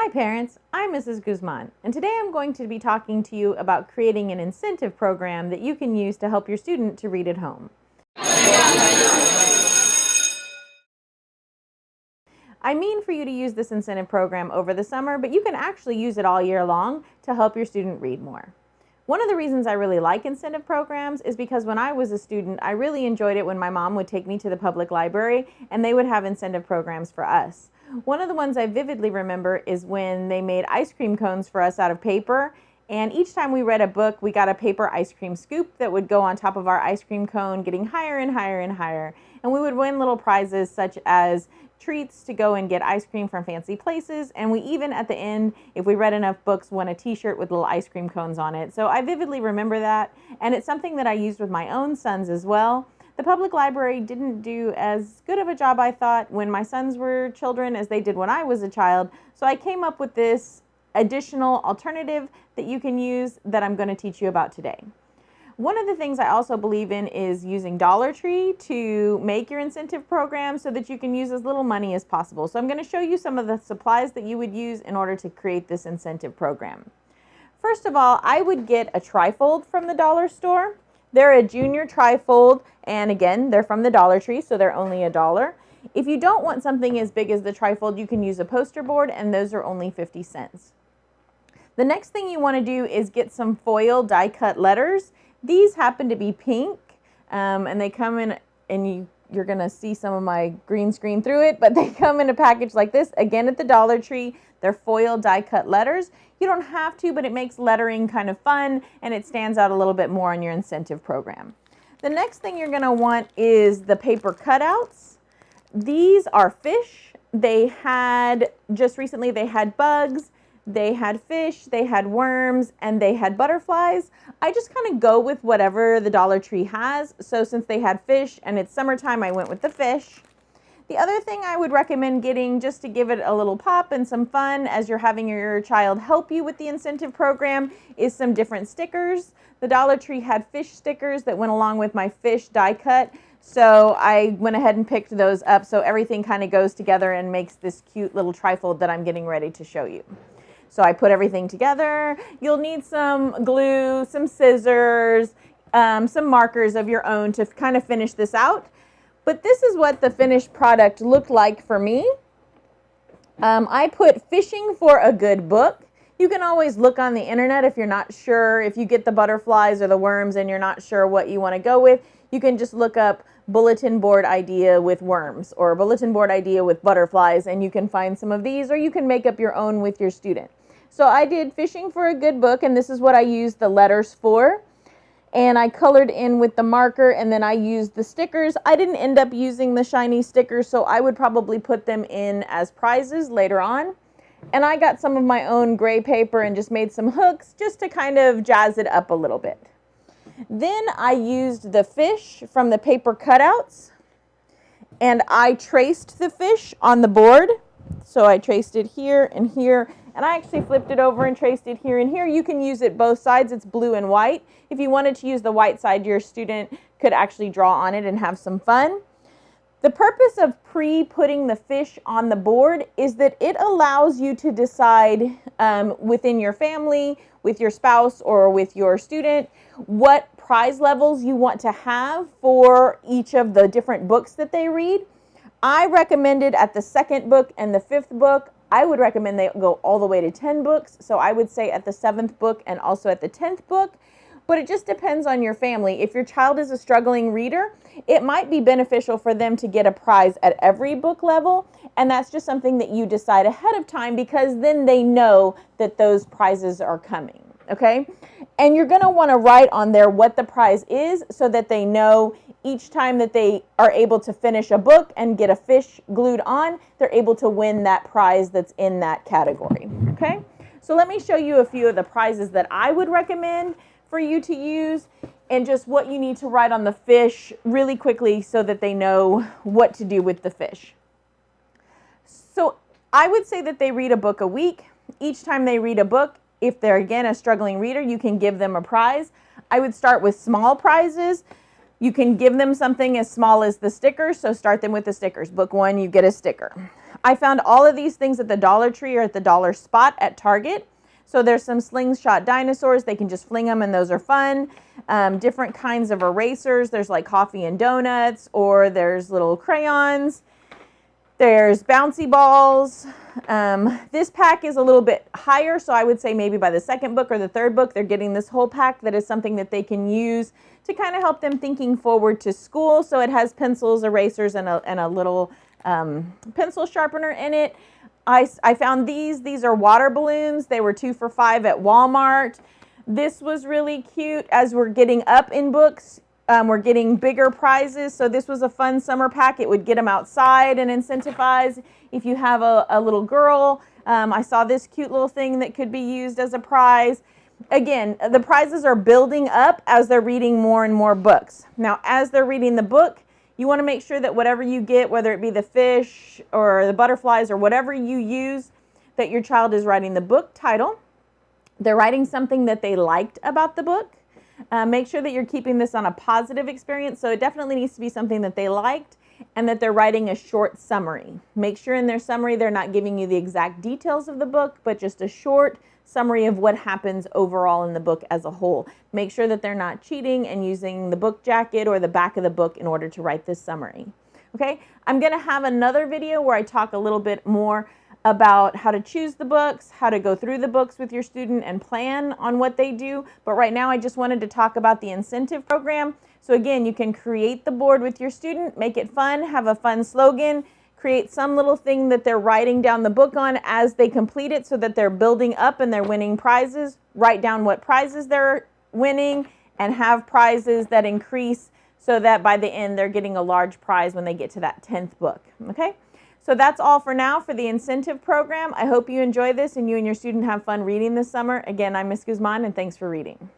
Hi parents, I'm Mrs. Guzman, and today I'm going to be talking to you about creating an incentive program that you can use to help your student to read at home. I mean for you to use this incentive program over the summer, but you can actually use it all year long to help your student read more. One of the reasons I really like incentive programs is because when I was a student, I really enjoyed it when my mom would take me to the public library and they would have incentive programs for us. One of the ones I vividly remember is when they made ice cream cones for us out of paper, and each time we read a book, we got a paper ice cream scoop that would go on top of our ice cream cone, getting higher and higher and higher. And we would win little prizes such as treats to go and get ice cream from fancy places, and we even at the end, if we read enough books, won a t-shirt with little ice cream cones on it. So I vividly remember that, and it's something that I used with my own sons as well. The public library didn't do as good of a job, I thought, when my sons were children as they did when I was a child, so I came up with this additional alternative that you can use that I'm going to teach you about today. One of the things I also believe in is using Dollar Tree to make your incentive program so that you can use as little money as possible. So I'm going to show you some of the supplies that you would use in order to create this incentive program. First of all, I would get a trifold from the dollar store. They're a junior trifold, and again, they're from the Dollar Tree, so they're only $1. If you don't want something as big as the trifold, you can use a poster board, and those are only 50 cents. The next thing you want to do is get some foil die-cut letters. These happen to be pink, and they come in, and you're going to see some of my green screen through it, but they come in a package like this, again at the Dollar Tree. They're foil die-cut letters. You don't have to, but it makes lettering kind of fun, and it stands out a little bit more on your incentive program. The next thing you're going to want is the paper cutouts. These are fish. They had, just recently, they had bugs. They had fish, they had worms, and they had butterflies. I just kind of go with whatever the Dollar Tree has. So since they had fish and it's summertime, I went with the fish. The other thing I would recommend getting, just to give it a little pop and some fun as you're having your child help you with the incentive program, is some different stickers. The Dollar Tree had fish stickers that went along with my fish die cut. So I went ahead and picked those up so everything kind of goes together and makes this cute little trifold that I'm getting ready to show you. So I put everything together. You'll need some glue, some scissors, some markers of your own to kind of finish this out. But this is what the finished product looked like for me. I put Fishing for a Good Book. You can always look on the internet if you're not sure, if you get the butterflies or the worms and you're not sure what you want to go with. You can just look up bulletin board idea with worms or bulletin board idea with butterflies, and you can find some of these, or you can make up your own with your student. So I did Fishing for a Good Book, and this is what I used the letters for. And I colored in with the marker, and then I used the stickers. I didn't end up using the shiny stickers, so I would probably put them in as prizes later on. And I got some of my own gray paper and just made some hooks just to kind of jazz it up a little bit. Then I used the fish from the paper cutouts, and I traced the fish on the board. So I traced it here and here, and I actually flipped it over and traced it here and here. You can use it both sides. It's blue and white. If you wanted to use the white side, your student could actually draw on it and have some fun. The purpose of pre-putting the fish on the board is that it allows you to decide within your family, with your spouse, or with your student, what prize levels you want to have for each of the different books that they read. I recommended at the second book and the fifth book, I would recommend they go all the way to 10 books. So I would say at the 7th book and also at the 10th book. But it just depends on your family. If your child is a struggling reader, it might be beneficial for them to get a prize at every book level. And that's just something that you decide ahead of time, because then they know that those prizes are coming. Okay? And you're going to want to write on there what the prize is so that they know each time that they are able to finish a book and get a fish glued on, they're able to win that prize that's in that category. Okay? So let me show you a few of the prizes that I would recommend for you to use, and just what you need to write on the fish really quickly so that they know what to do with the fish. So I would say that they read a book a week. Each time they read a book, if they're again a struggling reader, you can give them a prize. I would start with small prizes. You can give them something as small as the stickers, so start them with the stickers. Book 1, you get a sticker. I found all of these things at the Dollar Tree or at the Dollar Spot at Target. So there's some slingshot dinosaurs. They can just fling them, and those are fun. Different kinds of erasers. There's like coffee and donuts, or there's little crayons. There's bouncy balls. This pack is a little bit higher, so I would say maybe by the second book or the third book, they're getting this whole pack that is something that they can use to kind of help them thinking forward to school. So it has pencils, erasers, and a little pencil sharpener in it. I found these are water balloons. They were 2 for $5 at Walmart. This was really cute. As we're getting up in books, we're getting bigger prizes. So this was a fun summer pack. It would get them outside and incentivize. If you have a little girl, I saw this cute little thing that could be used as a prize. Again, the prizes are building up as they're reading more and more books. Now, as they're reading the book, you want to make sure that whatever you get, whether it be the fish or the butterflies or whatever you use, that your child is writing the book title. They're writing something that they liked about the book. Make sure that you're keeping this on a positive experience. So it definitely needs to be something that they liked, and that they're writing a short summary. Make sure in their summary they're not giving you the exact details of the book, but just a short summary of what happens overall in the book as a whole. Make sure that they're not cheating and using the book jacket or the back of the book in order to write this summary. Okay, I'm going to have another video where I talk a little bit more about how to choose the books, how to go through the books with your student and plan on what they do. But right now I just wanted to talk about the incentive program. So again, you can create the board with your student, make it fun, have a fun slogan, create some little thing that they're writing down the book on as they complete it so that they're building up and they're winning prizes. Write down what prizes they're winning and have prizes that increase so that by the end they're getting a large prize when they get to that 10th book. Okay? So that's all for now for the incentive program. I hope you enjoy this and you and your student have fun reading this summer. Again, I'm Ms. Guzman, and thanks for reading.